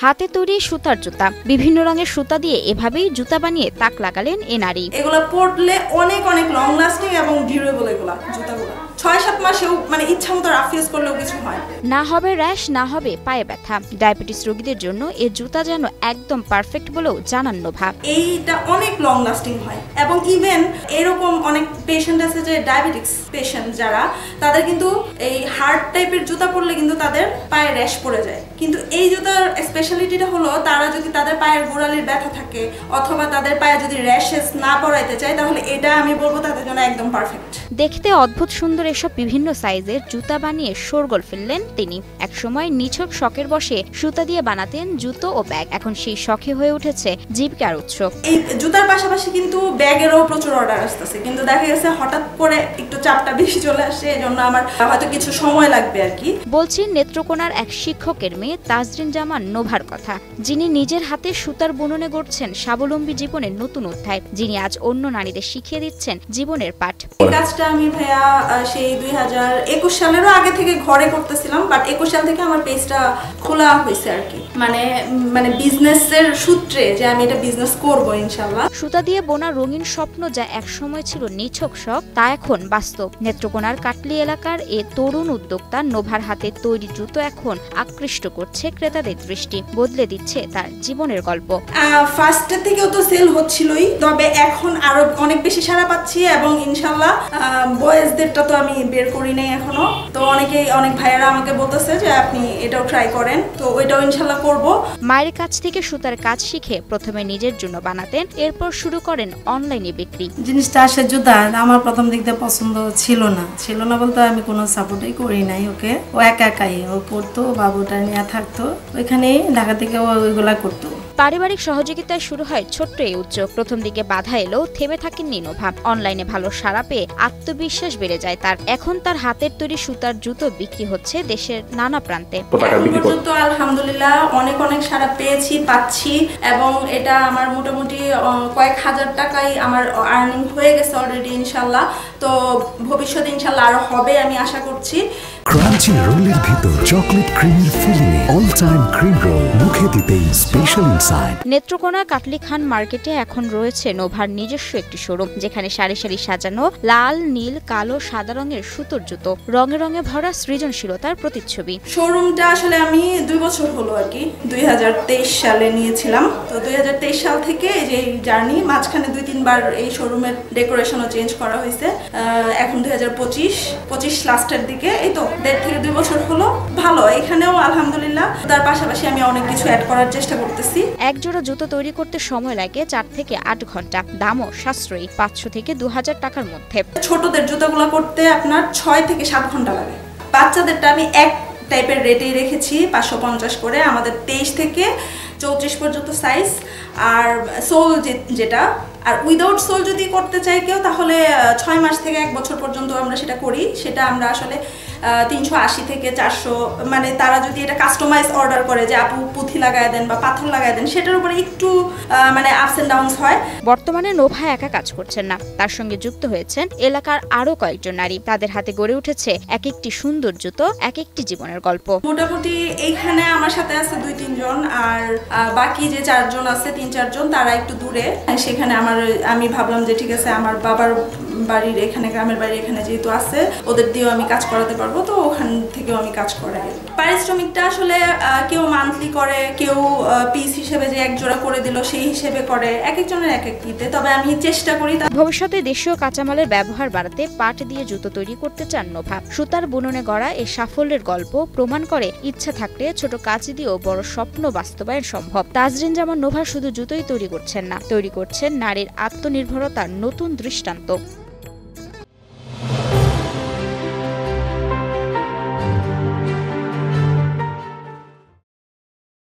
হাতে তৈরি সুতার জুতা, বিভিন্ন রঙের সুতা দিয়ে এভাবেই জুতা বানিয়ে তাক লাগালেন এ নারী। এগুলো পরলে অনেক অনেক লং লাস্টিং এবং ডিউরেবল এগুলা জুতাগুলো। ৬-৭ মাসেও মানে ইচ্ছা মতো রাফ ইউজ করলেও কিছু হয় না। হবে র্যাশ, না হবে পায়ে ব্যথা। ডায়াবেটিস রোগীদের জন্য এই জুতা যেন একদম পারফেক্ট বলেও জানান নোভা। এইটা অনেক লং লাস্টিং হয় এবং ইভেন এরকম অনেক পেশেন্ট আছে যে ডায়াবেটিক্স পেশেন্ট যারা, তাদের কিন্তু এই হার্ড টাইপের জুতা পরলে কিন্তু তাদের পায়ে র্যাশ পড়ে যায়। কিন্তু এই জুতার স্পেশালিটিটা হলো তারা যদি তাদের পায়ের গোড়ালির ব্যথা থাকে অথবা তাদের পায়ে যদি র্যাশেস না পড়াইতে চায় তাহলে এটা আমি বলবো তাদের জন্য একদম পারফেক্ট। দেখতে অদ্ভুত সুন্দর এসব বিভিন্ন সাইজের জুতা বানিয়ে শোরগোল ফেললেন তিনি। একসময় নিছক শখের বসে সুতা দিয়ে বানাতেন জুতো ও ব্যাগ, এখন সেই শখে হয়ে উঠেছে জীবিকার উৎস। এই জুতার পাশাপাশি কিন্তু ব্যাগেরও প্রচুর অর্ডার আসতেছে, কিন্তু দেখা গেছে হঠাৎ করে একটু চাপটা বেশি চলে আসে, এজন্য আমার হয়তো কিছু সময় লাগবে আর কি। বলছি নেত্রকোনার এক শিক্ষকের মেয়ে তাজরিন জামান নোভার কথা, যিনি নিজের হাতে সুতার বুননে গড়ছেন স্বাবলম্বী জীবনের নতুন অধ্যায়, যিনি আজ অন্য নারীদের শিখিয়ে দিচ্ছেন জীবনের পাঠ। এই কাজটা আমি ভাইয়া সেই 2021 সালেরও আগে থেকে ঘরে করতেছিলাম, বাট 21 সাল থেকে আমার পেজটা খোলা হয়েছে আর কি, মানে বিজনেসের সূত্রে যে আমি এটা বিজনেস করব ইনশাআল্লাহ। সুতা দিয়ে বোনা রঙিন স্বপ্ন যা একসময় ছিল নিছক শখ, তা এখন বাস্তব। নেত্রকোনার কাটলি এলাকার এ তরুণ উদ্যোক্তা নোভার হাতে তৈরি জুতো এখন আকৃষ্ট করছে ক্রেতাদের দৃষ্টি, বদলে দিচ্ছে তার জীবনের গল্প। ফার্স্টের থেকেও তো সেল হচ্ছিলই, তবে এখন আরো অনেক বেশি সাড়া পাচ্ছি এবং ইনশাআল্লাহ বয়েজদেরটা তো আমি বের করি নাই এখনো। তো অনেক ভাইয়েরা আমাকে বলতেছে যে আপনি এটাও ট্রাই করেন, তো ওইটাও ইনশাআল্লাহ করব। মায়ের কাছ থেকে সুতার কাজ শিখে প্রথমে নিজের জন্য বানাতেন, এরপর শুরু করেন অনলাইনে বিক্রি। জিনিসটা আসে জুতা আমার প্রথম দিক দিয়ে পছন্দ ছিল না বলতে আমি কোনো সাপোর্টই করি নাই ওকে। ও একাই ও করতো, বাবুটা নিয়ে থাকতো, ওইখানেই ঢাকা থেকে ওইগুলা করতো। পারিবারিক সহযোগিতায় শুরু হয় ছোট্ট এই উদ্যোগ। প্রথম দিকে বাধা এলেও থেমে থাকেননি নোভা। অনলাইনে ভালো সাড়া পেয়ে আত্মবিশ্বাস বেড়ে যায় তার। এখন তার হাতের তৈরি সুতার জুতো বিক্রি হচ্ছে দেশের নানা প্রান্তে। তো আলহামদুলিল্লাহ অনেক সাড়া পাচ্ছি এবং এটা আমার মোটামুটি কয়েক হাজার টাকাই আমার আর্নিং হয়ে গেছে অলরেডি ইনশাআল্লাহ। তো ভবিষ্যতে ইনশাআল্লাহ আরো হবে আমি আশা করছি। ক্রাঞ্চি রোলের ভিতর চকলেট ক্রিমের filling, all time cream roll, মুখে দিতেই স্পেশাল ইনসাইড। নেত্রকোনা কাটলি খান মার্কেটে এখন রয়েছে নোভার নিজস্ব একটি শোরুম, যেখানে সারি সারি সাজানো লাল, নীল, কালো, সাদা রঙের সুতোর জুতো, রঙে রঙে ভরা সৃজনশীলতার প্রতিচ্ছবি। শোরুমটা আসলে আমি 2 বছর হলো আর কি, 2023 সালে নিয়েছিলাম। তো 2023 সাল থেকে এই যে জার্নি, মাঝখানে 2-3 বার এই শোরুমের ডেকোরেশনও চেঞ্জ করা হয়েছে। এখন 2025 লাস্টের দিকে, এই তো 1.5 থেকে 2 বছর হলো। ভালো, এখানেও আলহামদুলিল্লাহ। তার পাশাপাশি আমি অনেক কিছু অ্যাড করার চেষ্টা করতেছি। এক জোড়া জুতো তৈরি করতে সময় লাগে 4 থেকে 8 ঘন্টা। দামও সাশ্রয়ী, 500 থেকে 2000 টাকার মধ্যে। ছোটদের জুতোগুলো করতে আপনার 6 থেকে 7 ঘন্টা লাগে। বাচ্চাদেরটা আমি এক টাইপের রেটেই রেখেছি, 550 করে। আমাদের 23 থেকে 34 পর্যন্ত সাইজ, আর সোল যেটা, আর উইদাউট সোল যদি করতে চাই কেউ তাহলে 6 মাস থেকে 1 বছর পর্যন্ত আমরা সেটা করি। সেটা আমরা আসলে 380 থেকে 400, মানে তারা যদি এটা কাস্টমাইজ অর্ডার করে যে আপু পুঁথি লাগায় দেন বা পাথর লাগায় দেন, সেটার উপরে একটু মানে আপস এন্ড ডাউনস হয়। বর্তমানে নোভা একা কাজ করছেন না, তার সঙ্গে যুক্ত হয়েছেন এলাকার আরো কয়েকজন নারী। তাদের হাতে গড়ে উঠেছে এক একটি সুন্দর জুতো, এক একটি জীবনের গল্প। মোটামুটি এইখানে আমার সাথে আছে 2-3 জন, আর বাকি যে 4 জন আছে, 3-4 জন তারা একটু দূরে। সেখানে আমি ভাবলাম যে ঠিক আছে, আমার বাবার বাড়ির এখানে, গ্রামের বাড়ির এখানে যেহেতু আছে, ওদের দিয়েও আমি কাজ করাতে পারবো, তো ওখান থেকেও আমি কাজ করাই। পারিশ্রমিকটা আসলে কেউ মান্থলি করে, কেউ পিস হিসেবে যে এক জোড়া করে দিল সেই হিসেবে করে, এক একজনের এক এক দিতে। তবে আমি চেষ্টা করি ভবিষ্যতে দেশীয় কাঁচামালের ব্যবহার বাড়াতে পাট দিয়ে জুতো তৈরি করতে চান নোভা। সুতার বুননে গড়া এই সাফল্যের গল্প প্রমাণ করে ইচ্ছা থাকলে ছোট কাজ দিয়েও বড় স্বপ্ন বাস্তবায়ন সম্ভব। তাজরিন জামান নোভা শুধু জুতোই তৈরি করছেন না, তৈরি করছেন নারীর আত্মনির্ভরতার নতুন দৃষ্টান্ত।